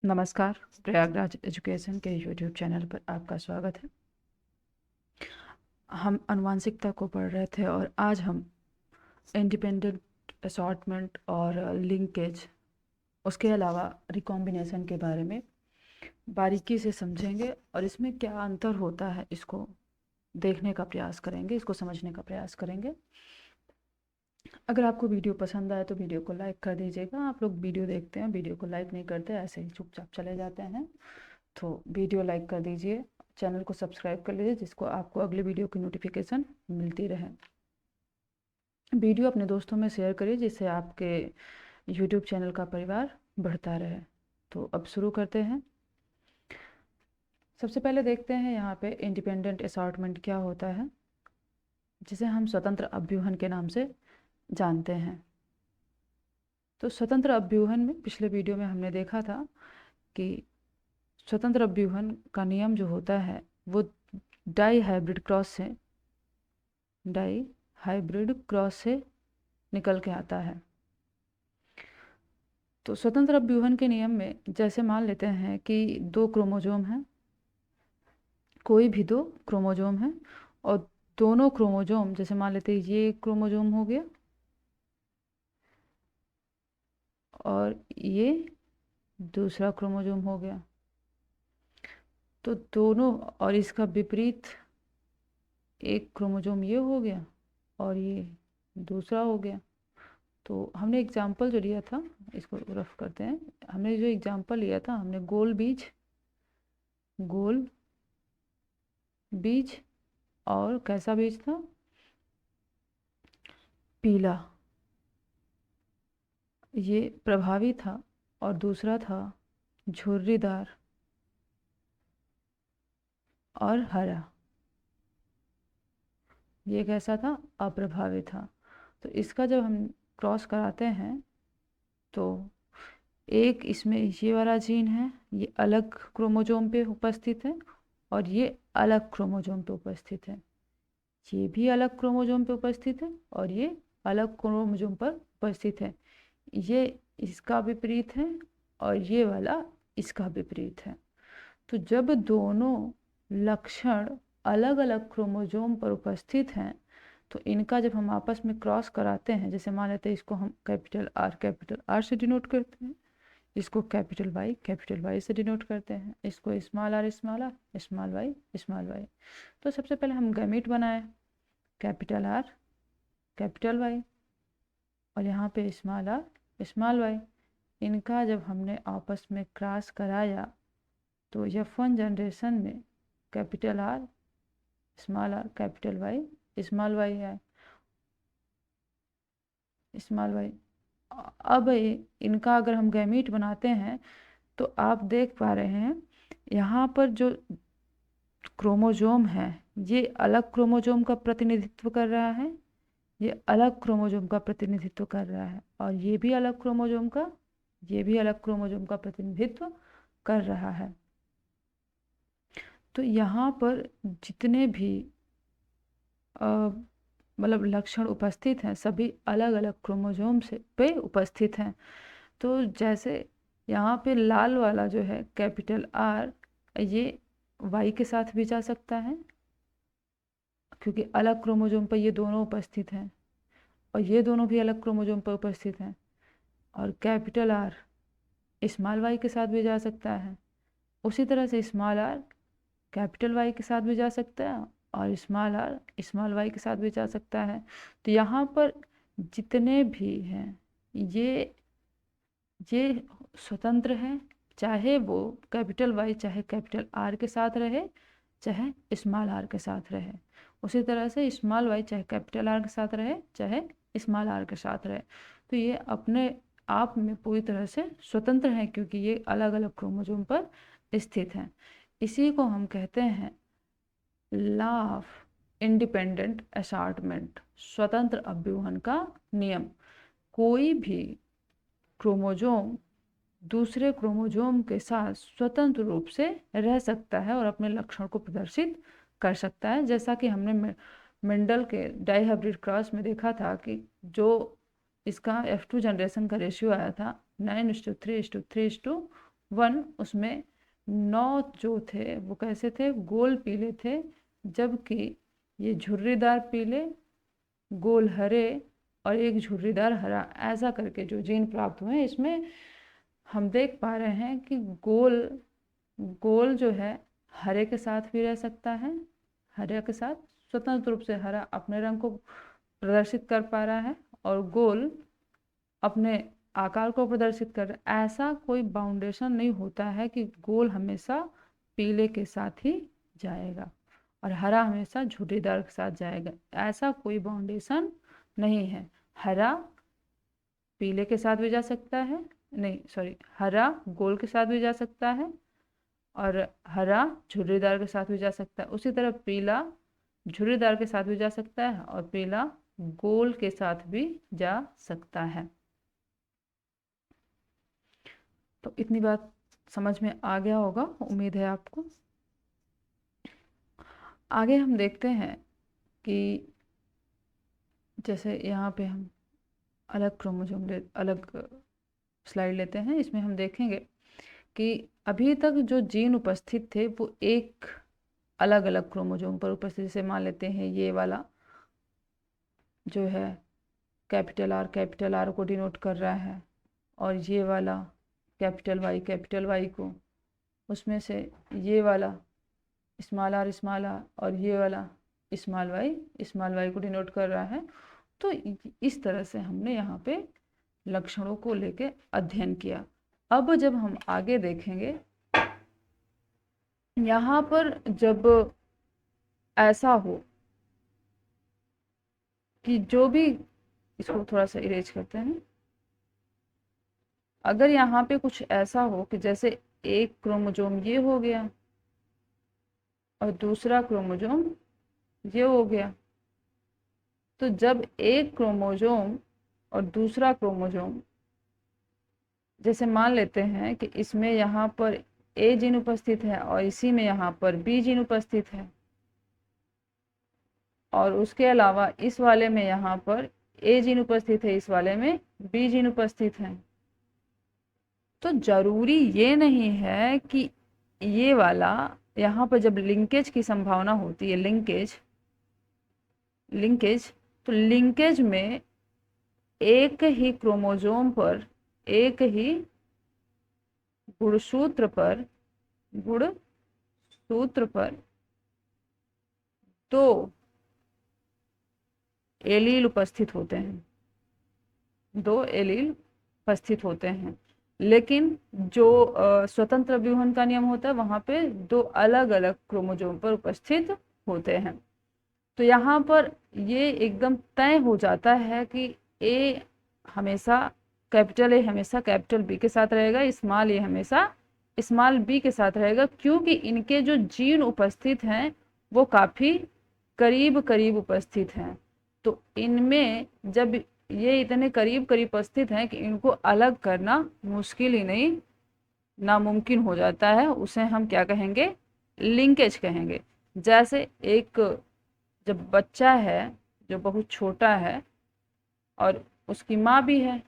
नमस्कार। प्रयागराज एजुकेशन के YouTube channel पर आपका स्वागत है। हम आनुवांशिकता को पढ़ रहे थे और आज हम इंडिपेंडेंट असॉर्टमेंट और लिंकेज, उसके अलावा रिकॉम्बिनेशन के बारे में बारीकी से समझेंगे और इसमें क्या अंतर होता है इसको देखने का प्रयास करेंगे, इसको समझने का प्रयास करेंगे। अगर आपको वीडियो पसंद आए तो वीडियो को लाइक कर दीजिएगा। आप लोग वीडियो देखते हैं, वीडियो को लाइक नहीं करते, ऐसे ही चुपचाप चले जाते हैं, तो वीडियो लाइक कर दीजिए, चैनल को सब्सक्राइब कर लीजिए जिसको आपको अगले वीडियो की नोटिफिकेशन मिलती रहे। वीडियो अपने दोस्तों में शेयर करिए जिससे आपके यूट्यूब चैनल का परिवार बढ़ता रहे। तो अब शुरू करते हैं। सबसे पहले देखते हैं यहाँ पे इंडिपेंडेंट असॉर्टमेंट क्या होता है, जिसे हम स्वतंत्र अभ्यूहन के नाम से जानते हैं। तो स्वतंत्र अभ्यूहन में पिछले वीडियो में हमने देखा था कि स्वतंत्र अभ्यूहन का नियम जो होता है वो डाई हाइब्रिड क्रॉस से निकल के आता है। तो स्वतंत्र अभ्यूहन के नियम में जैसे मान लेते हैं कि दो क्रोमोजोम हैं, कोई भी दो क्रोमोजोम हैं और दोनों क्रोमोजोम, जैसे मान लेते हैं ये क्रोमोजोम हो गया और ये दूसरा क्रोमोजोम हो गया, तो दोनों और इसका विपरीत एक क्रोमोजोम ये हो गया और ये दूसरा हो गया। तो हमने एग्जाम्पल जो लिया था, इसको रफ करते हैं। हमने जो एग्जाम्पल लिया था, हमने गोल बीज और कैसा बीज था, पीला, ये प्रभावी था, और दूसरा था झुर्रीदार और हरा, ये कैसा था, अप्रभावी था। तो इसका जब हम क्रॉस कराते हैं तो एक इसमें ये वाला जीन है, ये अलग क्रोमोजोम पे उपस्थित है और ये अलग क्रोमोजोम पे उपस्थित है, ये भी अलग क्रोमोजोम पे उपस्थित है और ये अलग क्रोमोजोम पर उपस्थित है, ये इसका विपरीत है और ये वाला इसका विपरीत है। तो जब दोनों लक्षण अलग अलग क्रोमोजोम पर उपस्थित हैं तो इनका जब हम आपस में क्रॉस कराते हैं, जैसे मान लेते हैं इसको हम कैपिटल आर से डिनोट करते हैं, इसको कैपिटल वाई से डिनोट करते हैं, इसको स्मॉल आर स्मॉल वाई। तो सबसे पहले हम गैमीट बनाए, कैपिटल आर कैपिटल वाई और यहाँ पे स्मॉल आर स्मॉल वाई। इनका जब हमने आपस में क्रॉस कराया तो F1 जनरेशन में capital R capital Y small Y है, स्मॉल वाई। अब इनका अगर हम गैमीट बनाते हैं तो आप देख पा रहे हैं यहाँ पर जो क्रोमोजोम है ये अलग क्रोमोजोम का प्रतिनिधित्व कर रहा है, ये अलग क्रोमोजोम का प्रतिनिधित्व कर रहा है और ये भी अलग क्रोमोजोम का प्रतिनिधित्व कर रहा है। तो यहाँ पर जितने भी मतलब लक्षण उपस्थित हैं सभी अलग अलग क्रोमोजोम से पे उपस्थित हैं। तो जैसे यहाँ पे लाल वाला जो है कैपिटल आर, ये वाई के साथ भी जा सकता है क्योंकि अलग क्रोमोजोम पर ये दोनों उपस्थित हैं और ये दोनों भी अलग क्रोमोजोम पर उपस्थित हैं। और कैपिटल आर स्मॉल वाई के साथ भी जा सकता है, उसी तरह से स्मॉल आर कैपिटल वाई के साथ भी जा सकता है और स्मॉल आर स्मॉल वाई के साथ भी जा सकता है। तो यहाँ पर जितने भी हैं ये स्वतंत्र हैं, चाहे वो कैपिटल वाई चाहे कैपिटल आर के साथ रहे चाहे स्मॉल आर के साथ रहे, उसी तरह से स्मॉल वाई चाहे कैपिटल आर के साथ रहे चाहे स्मॉल आर के साथ रहे। तो ये अपने आप में पूरी तरह से स्वतंत्र हैं क्योंकि ये अलग अलग क्रोमोसोम पर स्थित हैं। इसी को हम कहते हैं लॉ ऑफ इंडिपेंडेंट असॉर्टमेंट, स्वतंत्र अभ्यूहन का नियम। कोई भी क्रोमोजोम दूसरे क्रोमोजोम के साथ स्वतंत्र रूप से रह सकता है और अपने लक्षण को प्रदर्शित कर सकता है, जैसा कि हमने मेंडल के डाइहाइब्रिड क्रॉस में देखा था कि जो इसका F2 जनरेशन का रेशियो आया था 9:3:3:1, 1 उसमें 9 जो थे वो कैसे थे, गोल पीले थे, जबकि ये झुर्रीदार पीले, गोल हरे और एक झुर्रीदार हरा, ऐसा करके जो जीन प्राप्त हुए इसमें हम देख पा रहे हैं कि गोल गोल जो है हरे के साथ भी रह सकता है, हरे के साथ स्वतंत्र रूप से हरा अपने रंग को प्रदर्शित कर पा रहा है और गोल अपने आकार को प्रदर्शित कर रहा है। ऐसा कोई बाउंडेशन नहीं होता है कि गोल हमेशा पीले के साथ ही जाएगा और हरा हमेशा झुर्रीदार के साथ जाएगा, ऐसा कोई बाउंडेशन नहीं है। हरा पीले के साथ भी जा सकता है, नहीं सॉरी, हरा गोल के साथ भी जा सकता है और हरा झुर्रीदार के साथ भी जा सकता है। उसी तरह पीला झुर्रीदार के साथ भी जा सकता है और पीला गोल के साथ भी जा सकता है। तो इतनी बात समझ में आ गया होगा, उम्मीद है आपको। आगे हम देखते हैं कि जैसे यहाँ पे हम अलग क्रोमोसोम अलग स्लाइड लेते हैं, इसमें हम देखेंगे कि अभी तक जो जीन उपस्थित थे वो एक अलग अलग क्रोमोसोम पर उपस्थित, जैसे मान लेते हैं ये वाला जो है कैपिटल आर को डिनोट कर रहा है और ये वाला कैपिटल वाई को, उसमें से ये वाला स्मॉल आर और ये वाला स्मॉल वाई को डिनोट कर रहा है। तो इस तरह से हमने यहाँ पे लक्षणों को लेके अध्ययन किया। अब जब हम आगे देखेंगे, यहाँ पर जब ऐसा हो कि जो भी, इसको थोड़ा सा इरेज करते हैं, अगर यहाँ पे कुछ ऐसा हो कि जैसे एक क्रोमोसोम ये हो गया और दूसरा क्रोमोसोम ये हो गया, तो जब एक क्रोमोसोम और दूसरा क्रोमोसोम, जैसे मान लेते हैं कि इसमें यहाँ पर ए जीन उपस्थित है और इसी में यहाँ पर बी जीन उपस्थित है और उसके अलावा इस वाले में यहाँ पर ए जीन उपस्थित है, इस वाले में बी जीन उपस्थित है, तो जरूरी ये नहीं है कि ये वाला, यहाँ पर जब लिंकेज की संभावना होती है, लिंकेज तो लिंकेज में एक ही क्रोमोसोम पर, एक ही गुणसूत्र पर दो एलील उपस्थित होते हैं, लेकिन जो स्वतंत्र व्यूहन का नियम होता है वहां पे दो अलग अलग क्रोमोसोम पर उपस्थित होते हैं। तो यहाँ पर ये एकदम तय हो जाता है कि ए हमेशा कैपिटल ए हमेशा कैपिटल बी के साथ रहेगा, स्मॉल ए हमेशा स्मॉल बी के साथ रहेगा, क्योंकि इनके जो जीन उपस्थित हैं वो काफ़ी करीब करीब उपस्थित हैं। तो इनमें जब ये इतने करीब करीब उपस्थित हैं कि इनको अलग करना मुश्किल ही नहीं, नामुमकिन हो जाता है, उसे हम क्या कहेंगे, लिंकेज कहेंगे। जैसे एक जब बच्चा है जो बहुत छोटा है और उसकी माँ भी है,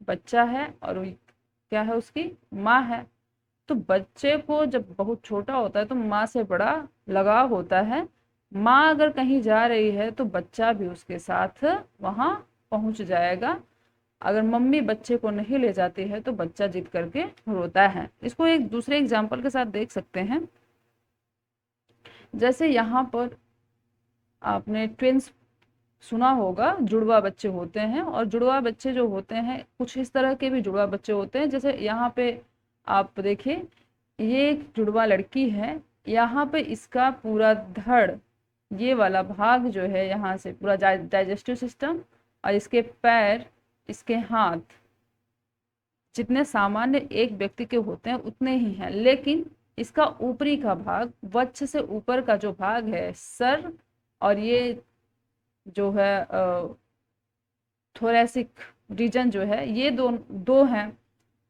बच्चा है और क्या है, उसकी माँ है, तो बच्चे को जब बहुत छोटा होता है तो माँ से बड़ा लगाव होता है। माँ अगर कहीं जा रही है तो बच्चा भी उसके साथ वहाँ पहुँच जाएगा। अगर मम्मी बच्चे को नहीं ले जाती है तो बच्चा जिद करके रोता है। इसको एक दूसरे एग्जाम्पल के साथ देख सकते हैं। जैसे यहाँ पर आपने ट्विंस सुना होगा, जुड़वा बच्चे होते हैं, और जुड़वा बच्चे जो होते हैं कुछ इस तरह के भी जुड़वा बच्चे होते हैं। जैसे यहाँ पे आप देखिए, ये एक जुड़वा लड़की है, यहाँ पे इसका पूरा धड़, ये वाला भाग जो है यहाँ से पूरा डाइजेस्टिव सिस्टम, और इसके पैर, इसके हाथ जितने सामान्य एक व्यक्ति के होते हैं उतने ही हैं, लेकिन इसका ऊपरी का भाग, वक्ष से ऊपर का जो भाग है, सर, और ये जो है थोरेसिक रीजन जो है, ये दो हैं।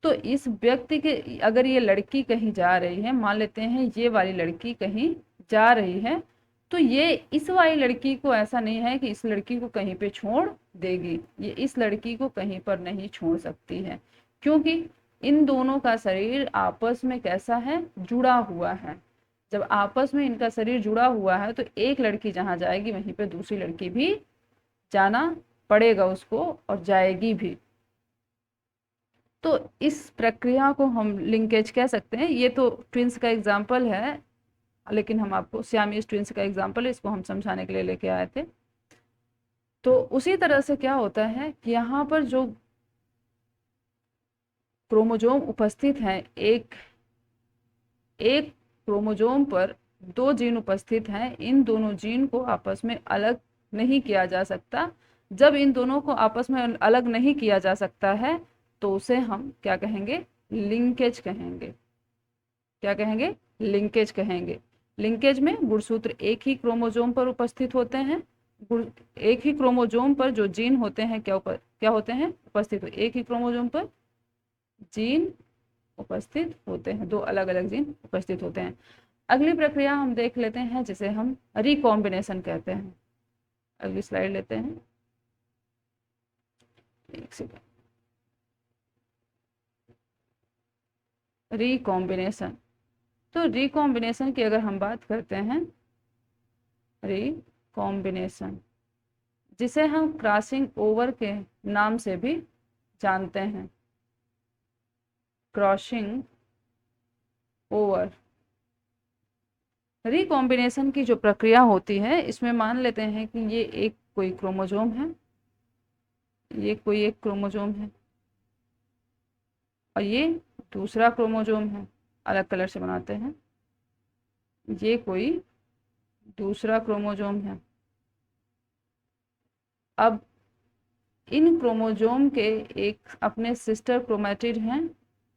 तो इस व्यक्ति के, अगर ये लड़की कहीं जा रही है, मान लेते हैं ये वाली लड़की कहीं जा रही है, तो ये इस वाली लड़की को ऐसा नहीं है कि इस लड़की को कहीं पे छोड़ देगी, ये इस लड़की को कहीं पर नहीं छोड़ सकती है, क्योंकि इन दोनों का शरीर आपस में कैसा है, जुड़ा हुआ है। जब आपस में इनका शरीर जुड़ा हुआ है तो एक लड़की जहां जाएगी वहीं पे दूसरी लड़की भी जाना पड़ेगा उसको, और जाएगी भी। तो इस प्रक्रिया को हम लिंकेज कह सकते हैं। ये तो ट्विंस का एग्जाम्पल है, लेकिन हम आपको सियामीज ट्विंस का एग्जाम्पल है, इसको हम समझाने के लिए लेके आए थे। तो उसी तरह से क्या होता है कि यहाँ पर जो क्रोमोजोम उपस्थित हैं, एक एक क्रोमोजोम पर दो जीन उपस्थित हैं, इन दोनों जीन को आपस में अलग नहीं किया जा सकता। जब इन दोनों को आपस में अलग नहीं किया जा सकता है तो उसे हम क्या कहेंगे, लिंकेज कहेंगे। क्या कहेंगे, लिंकेज कहेंगे। लिंकेज में गुणसूत्र एक ही क्रोमोजोम पर उपस्थित होते हैं। एक ही क्रोमोजोम पर जो जीन होते हैं क्या होते हैं, उपस्थित। एक ही क्रोमोजोम पर जीन उपस्थित होते हैं, दो अलग अलग जीन उपस्थित होते हैं। अगली प्रक्रिया हम देख लेते हैं जिसे हम रिकॉम्बिनेशन कहते हैं। अगली स्लाइड लेते हैं, एक सेकेंड। रिकॉम्बिनेशन, तो रिकॉम्बिनेशन की अगर हम बात करते हैं, रिकॉम्बिनेशन जिसे हम क्रॉसिंग ओवर के नाम से भी जानते हैं, क्रॉसिंग ओवर। रिकॉम्बिनेशन की जो प्रक्रिया होती है, इसमें मान लेते हैं कि ये एक कोई क्रोमोजोम है, ये कोई एक क्रोमोजोम है, और ये दूसरा क्रोमोजोम है, अलग कलर से बनाते हैं, ये कोई दूसरा क्रोमोजोम है। अब इन क्रोमोजोम के एक अपने सिस्टर क्रोमेटिड हैं,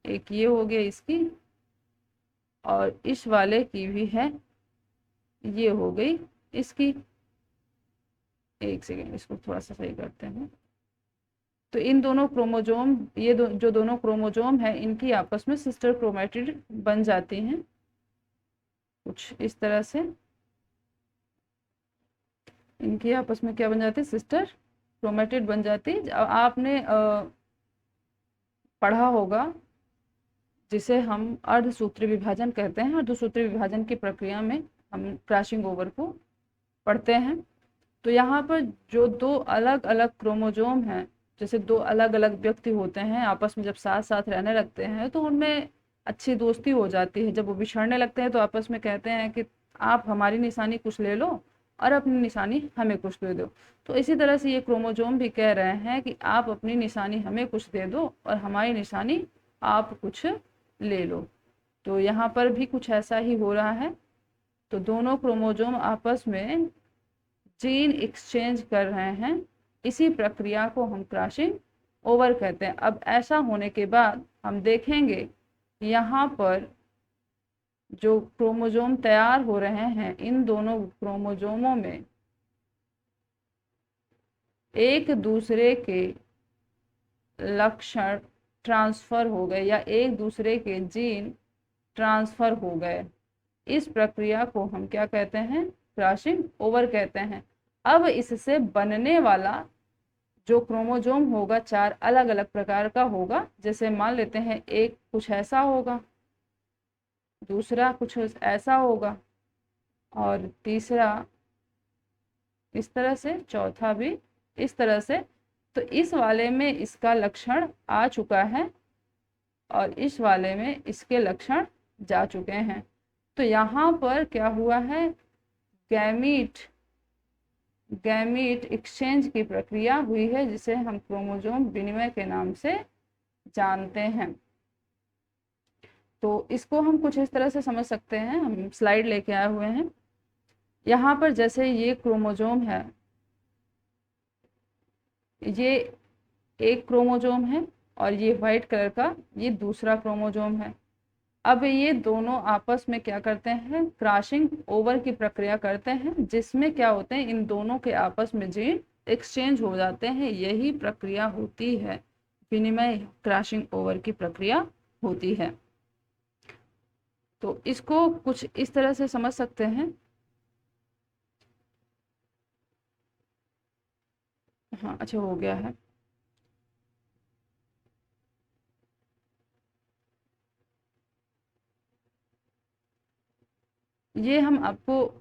एक ये हो गया इसकी, और इस वाले की भी है, ये हो गई इसकी। एक सेकेंड, इसको थोड़ा सा सही करते हैं। तो इन दोनों क्रोमोजोम, ये जो दोनों क्रोमोजोम है, इनकी आपस में सिस्टर क्रोमेटिड बन जाती हैं कुछ इस तरह से। इनकी आपस में क्या बन जाती है, सिस्टर क्रोमेटिड बन जाती है। आपने पढ़ा होगा जिसे हम अर्धसूत्री विभाजन कहते हैं। अर्धसूत्री विभाजन की प्रक्रिया में हम क्रॉसिंग ओवर को पढ़ते हैं। तो यहाँ पर जो दो अलग अलग क्रोमोजोम हैं, जैसे दो अलग अलग व्यक्ति होते हैं, आपस में जब साथ साथ रहने लगते हैं तो उनमें अच्छी दोस्ती हो जाती है। जब वो बिछड़ने लगते हैं तो आपस में कहते हैं कि आप हमारी निशानी कुछ ले लो और अपनी निशानी हमें कुछ दे दो। तो इसी तरह से ये क्रोमोजोम भी कह रहे हैं कि आप अपनी निशानी हमें कुछ दे दो और हमारी निशानी आप कुछ ले लो। तो यहाँ पर भी कुछ ऐसा ही हो रहा है। तो दोनों क्रोमोजोम आपस में जीन एक्सचेंज कर रहे हैं, इसी प्रक्रिया को हम क्रॉसिंग ओवर कहते हैं। अब ऐसा होने के बाद हम देखेंगे यहाँ पर जो क्रोमोजोम तैयार हो रहे हैं, इन दोनों क्रोमोजोमों में एक दूसरे के लक्षण ट्रांसफर हो गए या एक दूसरे के जीन ट्रांसफर हो गए। इस प्रक्रिया को हम क्या कहते हैं, क्रॉसिंग ओवर कहते हैं। अब इससे बनने वाला जो क्रोमोजोम होगा चार अलग अलग प्रकार का होगा। जैसे मान लेते हैं एक कुछ ऐसा होगा, दूसरा कुछ ऐसा होगा, और तीसरा इस तरह से, चौथा भी इस तरह से। तो इस वाले में इसका लक्षण आ चुका है और इस वाले में इसके लक्षण जा चुके हैं। तो यहाँ पर क्या हुआ है, गैमीट एक्सचेंज की प्रक्रिया हुई है, जिसे हम क्रोमोजोम विनिमय के नाम से जानते हैं। तो इसको हम कुछ इस तरह से समझ सकते हैं। हम स्लाइड लेके आए हुए हैं। यहाँ पर जैसे ये क्रोमोजोम है, ये एक क्रोमोजोम है, और ये व्हाइट कलर का ये दूसरा क्रोमोजोम है। अब ये दोनों आपस में क्या करते हैं, क्रॉसिंग ओवर की प्रक्रिया करते हैं, जिसमें क्या होते हैं, इन दोनों के आपस में जीन एक्सचेंज हो जाते हैं। यही प्रक्रिया होती है विनिमय, क्रॉसिंग ओवर की प्रक्रिया होती है। तो इसको कुछ इस तरह से समझ सकते हैं। हाँ, अच्छा हो गया है। ये हम आपको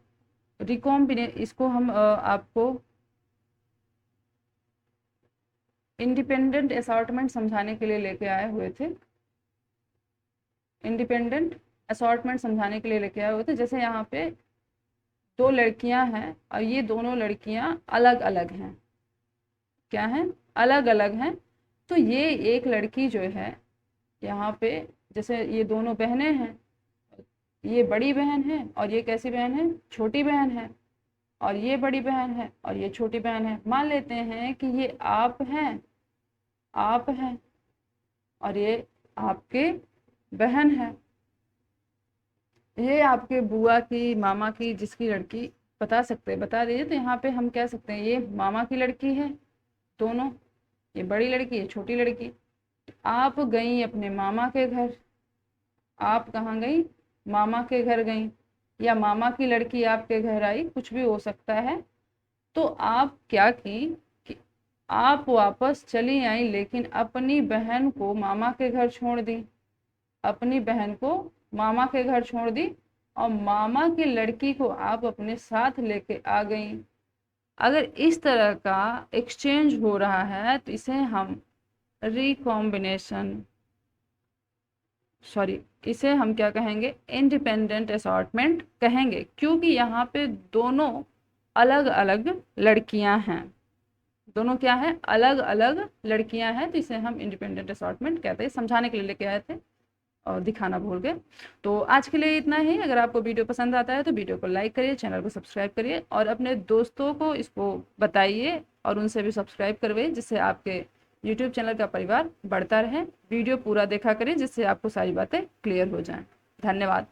इसको हम आपको इंडिपेंडेंट असॉर्टमेंट समझाने के लिए लेके आए हुए थे। इंडिपेंडेंट असॉर्टमेंट समझाने के लिए लेके आए हुए थे। जैसे यहाँ पे दो लड़कियां हैं और ये दोनों लड़कियां अलग अलग हैं। क्या हैं? अलग अलग हैं। तो ये एक लड़की जो है यहाँ पे, जैसे ये दोनों बहनें हैं, ये बड़ी बहन है और ये कैसी बहन है? छोटी बहन है। और ये बड़ी बहन है और ये छोटी बहन है। मान लेते हैं कि ये आप हैं, आप हैं, और ये आपके बहन है। ये आपके बुआ की, मामा की, जिसकी लड़की बता दीजिए। तो यहाँ पे हम कह सकते हैं ये मामा की लड़की है दोनों, ये बड़ी लड़की, ये छोटी लड़की। आप गई अपने मामा के घर। आप कहाँ गई? मामा के घर गई, या मामा की लड़की आपके घर आई, कुछ भी हो सकता है। तो आप क्या की कि आप वापस चली आई, लेकिन अपनी बहन को मामा के घर छोड़ दी। अपनी बहन को मामा के घर छोड़ दी और मामा की लड़की को आप अपने साथ लेके आ गई। अगर इस तरह का एक्सचेंज हो रहा है तो इसे हम रिकॉम्बिनेशन, इसे हम क्या कहेंगे? इंडिपेंडेंट असॉर्टमेंट कहेंगे, क्योंकि यहाँ पे दोनों अलग अलग लड़कियां हैं। दोनों क्या है? अलग अलग लड़कियां हैं। तो इसे हम इंडिपेंडेंट असॉर्टमेंट कहते हैं। समझाने के लिए लेके आए थे और दिखाना भूल गए। तो आज के लिए इतना ही। अगर आपको वीडियो पसंद आता है तो वीडियो को लाइक करिए, चैनल को सब्सक्राइब करिए और अपने दोस्तों को इसको बताइए और उनसे भी सब्सक्राइब करवाइए, जिससे आपके यूट्यूब चैनल का परिवार बढ़ता रहे। वीडियो पूरा देखा करें जिससे आपको सारी बातें क्लियर हो जाएं। धन्यवाद।